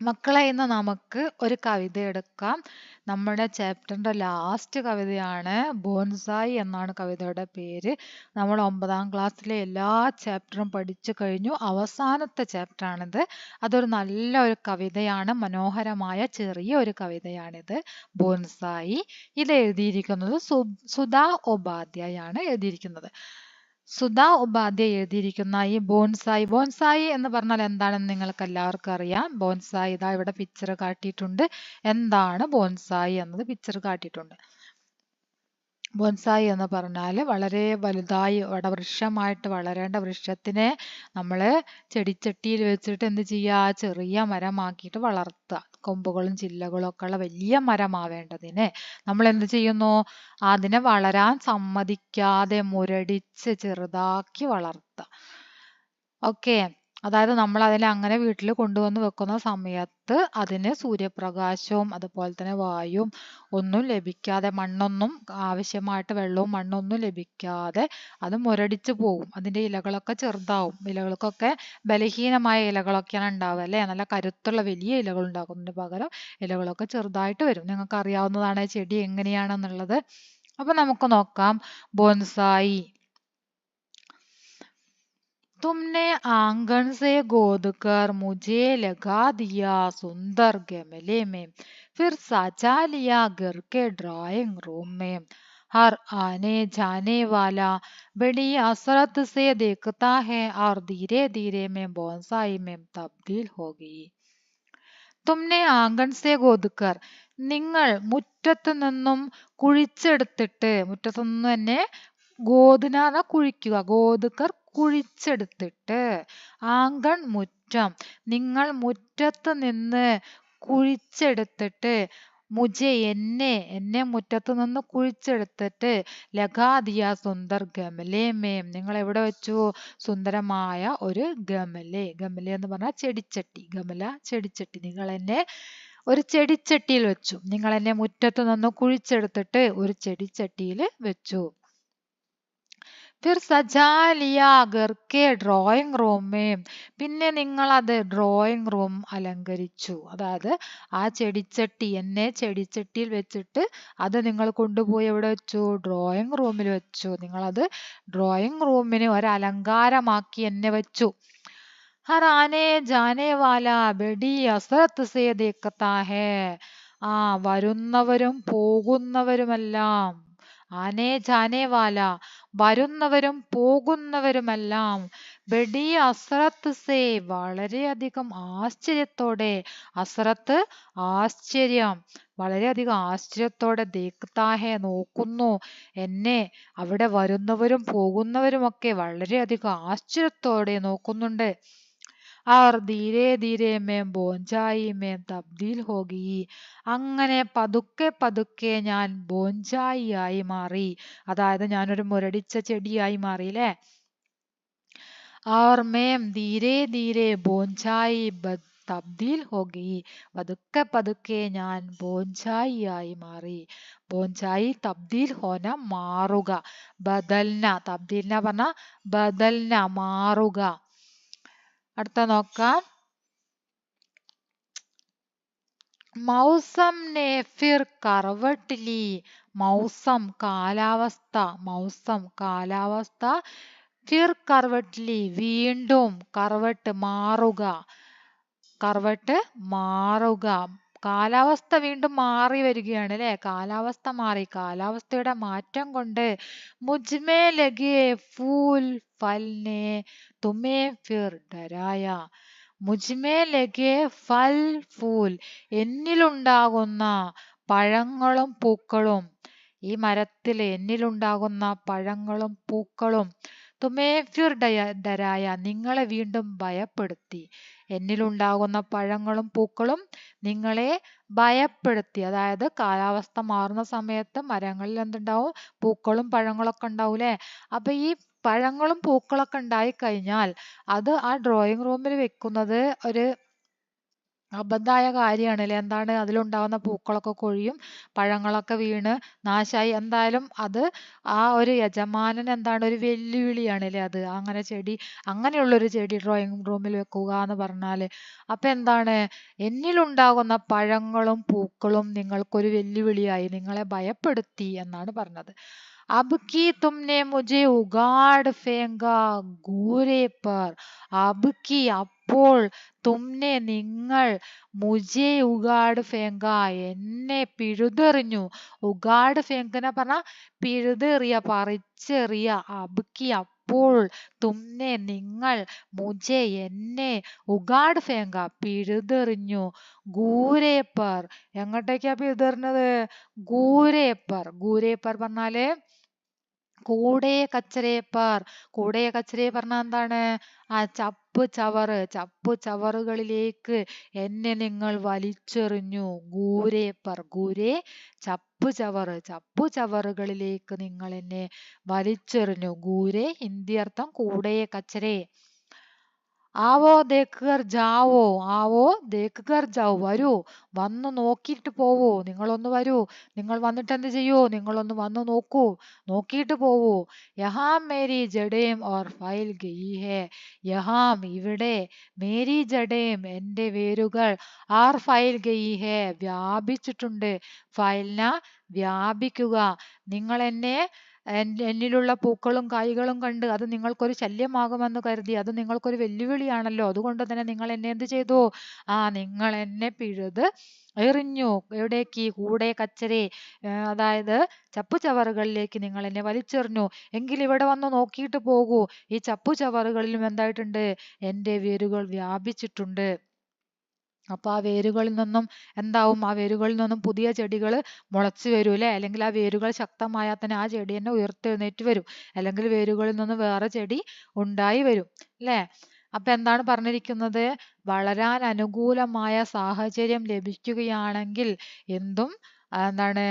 മക്കളെ ഇന്ന് നമുക്ക് ഒരു കവിത എടുക്കാം. നമ്മുടെ ചാപ്റ്ററിന്റെ ലാസ്റ്റ് കവിതയാണ്. ബോൺസായി എന്നാണ് കവിതയുടെ പേര്. നമ്മൾ 9ാം ക്ലാസ്സിലെ എല്ലാ ചാപ്റ്ററും പഠിച്ചു കഴിഞ്ഞു. അവസാനത്തെ ചാപ്റ്ററാണിത്. അതൊരു നല്ല ഒരു കവിതയാണ്. മനോഹരമായ ചെറിയ ഒരു കവിതയാണിത്. ബോൺസായി. ഇത് എഴുതിയിരിക്കുന്നത് സുധാ ഉപാധ്യായാണ് എഴുതിയിരിക്കുന്നത്. സുധാ ഉപാധ്യായ എഴുതിയിരിക്കുന്ന ഈ ബോൺസായി എന്ന് പറഞ്ഞാൽ എന്താണെന്ന് നിങ്ങൾക്ക് എല്ലാവർക്കും അറിയാം. ബോൺസായി ഇതാ ഇവിടെ പിക്ചർ കാട്ടിയിട്ടുണ്ട്. എന്താണ് ബോൺസായി എന്നത് പിക്ചർ കാട്ടിയിട്ടുണ്ട്. ബോൺസായി എന്ന് പറഞ്ഞാൽ വളരെ വലുതായി വടവൃക്ഷമായിട്ട് വളരേണ്ട വൃക്ഷത്തിനെ നമ്മൾ ചെടിച്ചട്ടിയിൽ വെച്ചിട്ട് എന്ത് ചെയ്യുക, ചെറിയ മരമാക്കിയിട്ട് വളർത്തുക. കൊമ്പുകളും ചില്ലകളും ഒക്കെ ഉള്ള വലിയ മരമാവേണ്ടതിനെ നമ്മൾ എന്ത് ചെയ്യുന്നു, അതിനെ വളരാൻ സമ്മതിക്കാതെ മുരടിച്ച് ചെറുതാക്കി വളർത്തുക. ഓക്കെ, അതായത് നമ്മൾ അതിനെ അങ്ങനെ വീട്ടിൽ കൊണ്ടുവന്ന് വെക്കുന്ന സമയത്ത് അതിന് സൂര്യപ്രകാശവും അതുപോലെ തന്നെ വായുവും ഒന്നും ലഭിക്കാതെ, മണ്ണൊന്നും ആവശ്യമായിട്ട് വെള്ളവും മണ്ണൊന്നും ലഭിക്കാതെ അത് മുരടിച്ചു പോകും. അതിൻ്റെ ഇലകളൊക്കെ ചെറുതാവും. ഇലകൾക്കൊക്കെ ബലഹീനമായ ഇലകളൊക്കെയാണ് ഉണ്ടാവുക അല്ലേ. നല്ല കരുത്തുള്ള വലിയ ഇലകൾ ഉണ്ടാകുന്നതിന് പകരം ഇലകളൊക്കെ ചെറുതായിട്ട് വരും. നിങ്ങൾക്ക് അറിയാവുന്നതാണ് ചെടി എങ്ങനെയാണെന്നുള്ളത്. അപ്പൊ നമുക്ക് നോക്കാം. ബോൺസായി. तुमने आंगन से गोद कर मुझे लगा दिया सुंदर गमले में, फिर सजा लिया घर के ड्राइंग रूम में। हर आने जाने वाला बड़ी हसरत से देखता है और धीरे धीरे मैं बोनसाई में तब्दील हो गई. തുമ്നെ ആംഗൺ സേ ഗോദ്കർ, നിങ്ങൾ മുറ്റത്ത് നിന്നും കുഴിച്ചെടുത്തിട്ട്, മുറ്റത്തു നിന്ന് തന്നെ ഗോതിന കുഴിക്കുക, ഗോദ്കർ കുഴിച്ചെടുത്തിട്ട്, ആംഗൺ മുറ്റം, നിങ്ങൾ മുറ്റത്ത് നിന്ന് കുഴിച്ചെടുത്തിട്ട്, മുജെ എന്നെ മുറ്റത്ത് നിന്ന് കുഴിച്ചെടുത്തിട്ട്, ലഗാദിയ സുന്ദർ ഗമലേ മേം, നിങ്ങൾ എവിടെ വെച്ചു, സുന്ദരമായ ഒരു ഗമലെ, ഗമലെ എന്ന് പറഞ്ഞാൽ ചെടിച്ചട്ടി, ഗമല ചെടിച്ചട്ടി, നിങ്ങൾ എന്നെ ഒരു ചെടിച്ചട്ടിയിൽ വെച്ചു. നിങ്ങൾ എന്നെ മുറ്റത്ത് നിന്ന് കുഴിച്ചെടുത്തിട്ട് ഒരു ചെടിച്ചട്ടിയിൽ വെച്ചു. ഫിർ സജാ ലിയാ ഘർ കെ ഡ്രോയിങ് റൂമേം, പിന്നെ നിങ്ങൾ അത് ഡ്രോയിങ് റൂം അലങ്കരിച്ചു. അതായത് ആ ചെടിച്ചട്ടി, എന്നെ ചെടിച്ചട്ടിയിൽ വെച്ചിട്ട് അത് നിങ്ങൾ കൊണ്ടുപോയി എവിടെ വെച്ചു, ഡ്രോയിങ് റൂമിൽ വെച്ചു. നിങ്ങളത് ഡ്രോയിങ് റൂമിന് ഒരു അലങ്കാരമാക്കി എന്നെ വെച്ചു. ഹർ ആനെ ജാനെ വാല ബഡി അസറത്ത് സേ ദേഖത്താ ഹേ, ആ വരുന്നവരും പോകുന്നവരുമെല്ലാം, ആനെ ജാനെ വാല വരുന്നവരും പോകുന്നവരുമെല്ലാം, ബഡി അസറത്ത് സേ വളരെയധികം ആശ്ചര്യത്തോടെ, അസറത്ത് ആശ്ചര്യം, വളരെയധികം ആശ്ചര്യത്തോടെ, ദേഖത്താഹെ നോക്കുന്നു എന്നെ, അവിടെ വരുന്നവരും പോകുന്നവരുമൊക്കെ വളരെയധികം ആശ്ചര്യത്തോടെ നോക്കുന്നുണ്ട്. और धीरे धीरे मैं ബോഞ്ചായി में തബ്ദീൽ हो गई, അങ്ങനെ പതുക്കെ പതുക്കെ ഞാൻ ബോഞ്ചായി ആയി മാറി. അതായത് ഞാനൊരു മുരടിച്ച ചെടിയായി മാറി അല്ലേ. और मैं धीरे धीरे ബോഞ്ചായി തബ്ദീൽ हो गई, പതുക്കെ പതുക്കെ ഞാൻ ബോഞ്ചായി ആയി മാറി. ബോഞ്ചായി തബ്ദീൽ ഹോന മാറുക, ബദൽന, തബ്ദീൽന പറഞ്ഞ ബദൽന മാറുക. അടുത്ത നോക്കാം. മൗസം നെ ഫിർ കർവട്ട് ലി, മൗസം കാലാവസ്ഥ, മൗസം കാലാവസ്ഥ, ഫിർ കർവട്ട് ലി വീണ്ടും, കർവട്ട് മാറുക, കർവട്ട് മാറുക, കാലാവസ്ഥ വീണ്ടും മാറി വരികയാണ് അല്ലെ. കാലാവസ്ഥ മാറി, കാലാവസ്ഥയുടെ മാറ്റം കൊണ്ട് മുജ്മേ ലഗേ ഫൂൽ ഫൽനെ തുമേ ഫിർ ഡരായ, മുജ്മേ ലഗേ ഫൽ ഫൂൽ, എന്നിലുണ്ടാകുന്ന പഴങ്ങളും പൂക്കളും, ഈ മരത്തിൽ എന്നിലുണ്ടാകുന്ന പഴങ്ങളും പൂക്കളും, തുമേ ഫിർ ഡരായ നിങ്ങളെ വീണ്ടും ഭയപ്പെടുത്തി, എന്നിലുണ്ടാകുന്ന പഴങ്ങളും പൂക്കളും നിങ്ങളെ ഭയപ്പെടുത്തി. അതായത് കാലാവസ്ഥ മാറുന്ന സമയത്ത് മരങ്ങളിൽ എന്തുണ്ടാവും, പൂക്കളും പഴങ്ങളൊക്കെ ഉണ്ടാവൂലേ. അപ്പൊ ഈ പഴങ്ങളും പൂക്കളൊക്കെ ഉണ്ടായി കഴിഞ്ഞാൽ അത് ആ ഡ്രോയിങ് റൂമിൽ വെക്കുന്നത് ഒരു അബദ്ധമായ കാര്യമാണല്ലേ. എന്താണ് അതിലുണ്ടാവുന്ന പൂക്കളൊക്കെ കൊഴിയും, പഴങ്ങളൊക്കെ വീണ് നാശായി. എന്തായാലും അത് ആ ഒരു യജമാനൻ എന്താണ് ഒരു വെല്ലുവിളിയാണല്ലേ അത്. അങ്ങനെ ചെടി, അങ്ങനെയുള്ളൊരു ചെടി ഡ്രോയിങ് റൂമിൽ വെക്കുക എന്ന് പറഞ്ഞാല്. അപ്പൊ എന്താണ്, എന്നിലുണ്ടാകുന്ന പഴങ്ങളും പൂക്കളും നിങ്ങൾക്കൊരു വെല്ലുവിളിയായി, നിങ്ങളെ ഭയപ്പെടുത്തി എന്നാണ് പറഞ്ഞത്. अब की तुमने मुझे उगाड़ फेंका गूरे पर. अब की അപ്പോൾ, തുമ്നെ നിങ്ങൾ, മുജെ ഉഗാഡ് ഫേങ്ക എന്നെ പിഴുതെറിഞ്ഞു. ഉഗാഡ് ഫേങ്കനെ പറഞ്ഞ പിഴുതെറിയ, പറിച്ചെറിയ. അബ്കി അപ്പോൾ, തുമ്നെ നിങ്ങൾ, മുജെ എന്നെ, ഉഗാഡ് ഫേങ്ക പിഴുതെറിഞ്ഞു. ഗൂരേപ്പർ എങ്ങോട്ടേക്കാ പിഴുതെറിഞ്ഞത്? ഗൂരേപ്പർ. ഗൂരേപ്പർ പറഞ്ഞാല് കൂടെ കച്ചരേപ്പർ. കൂടെ കച്ചരേ പറഞ്ഞാൽ എന്താണ്? ആ ചപ്പ് ചവറ്, ചപ്പ് ചവറുകളിലേക്ക് എന്നെ നിങ്ങൾ വലിച്ചെറിഞ്ഞു. ഗൂരേപ്പർ, ഗൂരേ ചപ്പ് ചവറ്, ചപ്പു ചവറുകളിലേക്ക് നിങ്ങൾ എന്നെ വലിച്ചെറിഞ്ഞു. ഗൂരേ ഹിന്ദി അർത്ഥം കൂടെ കച്ചരേ. ആവോ ദേഖ് കർ ജാവോ, ആവോ ദേഖ് കർ ജാവോ, വരൂ, വന്നു നോക്കിയിട്ട് പോവൂ. നിങ്ങളൊന്ന് വരൂ, നിങ്ങൾ വന്നിട്ട് എന്ത് ചെയ്യൂ, നിങ്ങളൊന്ന് വന്നു നോക്കൂ, നോക്കിയിട്ട് പോവൂ. യഹാം മേരി ജഡേം ഓർ ഫൈൽ ഗയി ഹേ. യഹാം ഇവിടെ, മേരി ജഡേം എന്റെ വേരുകൾ, ആർ ഫൈൽ ഗയി ഹേ വ്യാപിച്ചിട്ടുണ്ട്. ഫൈൽന വ്യാപിക്കുക. നിങ്ങൾ എന്നെ എന്നിലുള്ള പൂക്കളും കായ്കളും കണ്ട് അത് നിങ്ങൾക്കൊരു ശല്യമാകുമെന്ന് കരുതി, അത് നിങ്ങൾക്കൊരു വെല്ലുവിളിയാണല്ലോ. അതുകൊണ്ട് തന്നെ നിങ്ങൾ എന്നെ എന്ത് ചെയ്തു? നിങ്ങൾ എന്നെ പിഴുത് എറിഞ്ഞു. എവിടേക്ക്? കൂടെ കച്ചരെ, അതായത് ചപ്പുചവറുകളിലേക്ക് നിങ്ങൾ എന്നെ വലിച്ചെറിഞ്ഞു. എങ്കിൽ ഇവിടെ വന്ന് നോക്കിയിട്ട് പോകൂ. ഈ ചപ്പുചവറുകളിലും എന്തായിട്ടുണ്ട്? എന്റെ വേരുകൾ വ്യാപിച്ചിട്ടുണ്ട്. അപ്പൊ ആ വേരുകളിൽ നിന്നും എന്താവും? ആ വേരുകളിൽ നിന്നും പുതിയ ചെടികൾ മുളച്ചു വരും അല്ലെ. അല്ലെങ്കിൽ ആ വേരുകൾ ശക്തമായാൽ തന്നെ ആ ചെടി തന്നെ ഉയർത്തെഴുന്നേറ്റ് വരും. അല്ലെങ്കിൽ വേരുകളിൽ നിന്ന് വേറെ ചെടി ഉണ്ടായി വരും അല്ലെ. അപ്പൊ എന്താണ് പറഞ്ഞിരിക്കുന്നത്? വളരാൻ അനുകൂലമായ സാഹചര്യം ലഭിക്കുകയാണെങ്കിൽ എന്തും എന്താണ്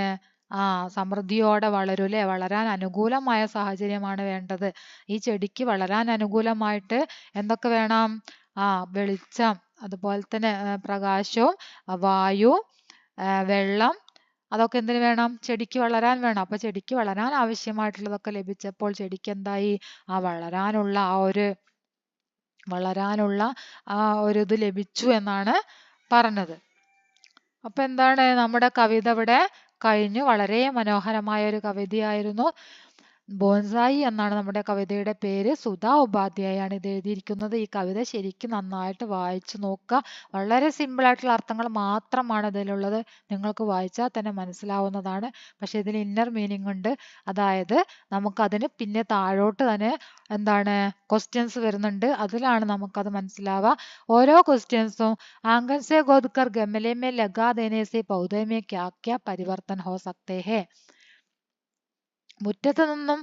സമൃദ്ധിയോടെ വളരും അല്ലെ. വളരാൻ അനുകൂലമായ സാഹചര്യമാണ് വേണ്ടത്. ഈ ചെടിക്ക് വളരാൻ അനുകൂലമായിട്ട് എന്തൊക്കെ വേണം? വെളിച്ചം, അതുപോലെ തന്നെ പ്രകാശവും, വായു, വെള്ളം, അതൊക്കെ എന്തിനു വേണം? ചെടിക്ക് വളരാൻ വേണം. അപ്പൊ ചെടിക്ക് വളരാൻ ആവശ്യമായിട്ടുള്ളതൊക്കെ ലഭിച്ചപ്പോൾ ചെടിക്ക് എന്തായി? വളരാനുള്ള ഇത് ലഭിച്ചു എന്നാണ് പറഞ്ഞത്. അപ്പൊ എന്താണ്, നമ്മുടെ കവിത ഇവിടെ കഴിഞ്ഞു. വളരെ മനോഹരമായ ഒരു കവിതയായിരുന്നു. ബോൺസായി എന്നാണ് നമ്മുടെ കവിതയുടെ പേര്. സുധാ ഉപാധ്യായാണ് ഇത് എഴുതിയിരിക്കുന്നത്. ഈ കവിത ശരിക്കും നന്നായിട്ട് വായിച്ചു നോക്കുക. വളരെ സിമ്പിൾ ആയിട്ടുള്ള അർത്ഥങ്ങൾ മാത്രമാണ് ഇതിലുള്ളത്. നിങ്ങൾക്ക് വായിച്ചാൽ തന്നെ മനസ്സിലാവുന്നതാണ്. പക്ഷെ ഇതിൽ ഇന്നർ മീനിങ് ഉണ്ട്. അതായത് നമുക്കതിന് പിന്നെ താഴോട്ട് തന്നെ എന്താണ് ക്വസ്റ്റ്യൻസ് വരുന്നുണ്ട്. അതിലാണ് നമുക്കത് മനസ്സിലാവുക. ഓരോ ക്വസ്റ്റ്യൻസും ആംഗൻ സെ ഗോദ് കർ ഗമലെ മേ ലഗാ ദേനെ സെ പൗധെ മേ ക്യാ ക്യാ പരിവർത്തൻ ഹോ സക്തേ ഹേ. മുറ്റത്ത് നിന്നും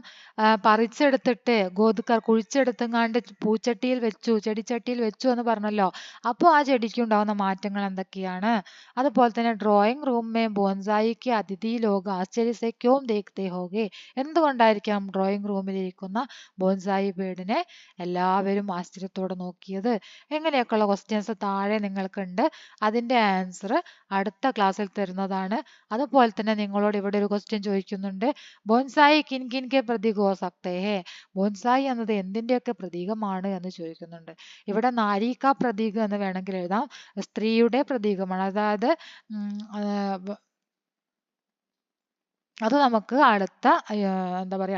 പറിച്ചെടുത്തിട്ട് ഗോതുക്കർ കുഴിച്ചെടുത്തെങ്ങാണ്ട് പൂച്ചട്ടിയിൽ വെച്ചു, ചെടിച്ചട്ടിയിൽ വെച്ചു എന്ന് പറഞ്ഞല്ലോ. അപ്പോൾ ആ ചെടിക്ക് ഉണ്ടാവുന്ന മാറ്റങ്ങൾ എന്തൊക്കെയാണ്? അതുപോലെ തന്നെ ഡ്രോയിങ് റൂം മേ ബോൺസായിക്ക് അതിഥി ലോക ആശ്ചര്യ സെ ക്യോം ദേഖ്തേ ഹോഗെ. എന്തുകൊണ്ടായിരിക്കാം ഡ്രോയിങ് റൂമിലിരിക്കുന്ന ബോൺസായി ബേർഡിനെ എല്ലാവരും ആശ്ചര്യത്തോടെ നോക്കിയത്? എങ്ങനെയൊക്കെയുള്ള ക്വസ്റ്റ്യൻസ് താഴെ നിങ്ങൾക്കുണ്ട്. അതിന്റെ ആൻസർ അടുത്ത ക്ലാസ്സിൽ തരുന്നതാണ്. അതുപോലെ തന്നെ നിങ്ങളോട് ഇവിടെ ഒരു ക്വസ്റ്റ്യൻ ചോദിക്കുന്നുണ്ട്. ബോൺസായി കിൻ കിൻ കെ പ്രതീക് ഹോ സക്തേ ഹേ. ബോൺസായി എന്നത് എന്തിന്റെയൊക്കെ പ്രതീകമാണ് എന്ന് ചോദിക്കുന്നുണ്ട്. ഇവിടെ നാരിക പ്രതീകം എന്ന് വേണമെങ്കിൽ എഴുതാം. സ്ത്രീയുടെ പ്രതീകമാണ്. അതായത് അത് നമുക്ക് അടുത്ത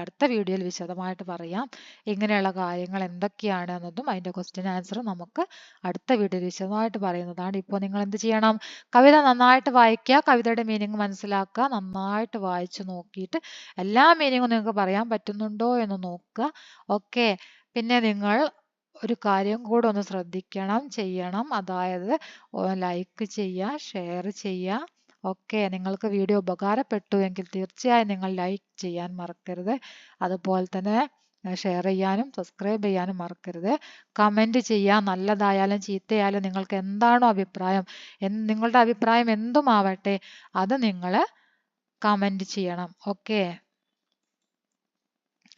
അടുത്ത വീഡിയോയിൽ വിശദമായിട്ട് പറയാം. ഇങ്ങനെയുള്ള കാര്യങ്ങൾ എന്തൊക്കെയാണ് എന്നതും അതിന്റെ ക്വസ്റ്റ്യൻ ആൻസറും നമുക്ക് അടുത്ത വീഡിയോയിൽ വിശദമായിട്ട് പറയുന്നതാണ്. ഇപ്പോൾ നിങ്ങൾ എന്ത് ചെയ്യണം? കവിത നന്നായിട്ട് വായിക്കുക, കവിതയുടെ മീനിങ് മനസ്സിലാക്കുക, നന്നായിട്ട് വായിച്ചു നോക്കിയിട്ട് എല്ലാ മീനിങ്ങും നിങ്ങൾക്ക് പറയാൻ പറ്റുന്നുണ്ടോ എന്ന് നോക്കുക. ഓക്കെ. പിന്നെ നിങ്ങൾ ഒരു കാര്യം കൂടെ ഒന്ന് ശ്രദ്ധിക്കണം, ചെയ്യണം. അതായത് ലൈക്ക് ചെയ്യുക, ഷെയർ ചെയ്യുക. ഓക്കെ. നിങ്ങൾക്ക് വീഡിയോ ഉപകാരപ്പെട്ടു എങ്കിൽ തീർച്ചയായും നിങ്ങൾ ലൈക്ക് ചെയ്യാൻ മറക്കരുത്. അതുപോലെ തന്നെ ഷെയർ ചെയ്യാനും സബ്സ്ക്രൈബ് ചെയ്യാനും മറക്കരുത്. കമൻറ്റ് ചെയ്യുക. നല്ലതായാലും ചീത്തയായാലും നിങ്ങൾക്ക് എന്താണോ അഭിപ്രായം, നിങ്ങളുടെ അഭിപ്രായം എന്തുമാവട്ടെ അത് നിങ്ങൾ കമൻറ്റ് ചെയ്യണം. ഓക്കെ.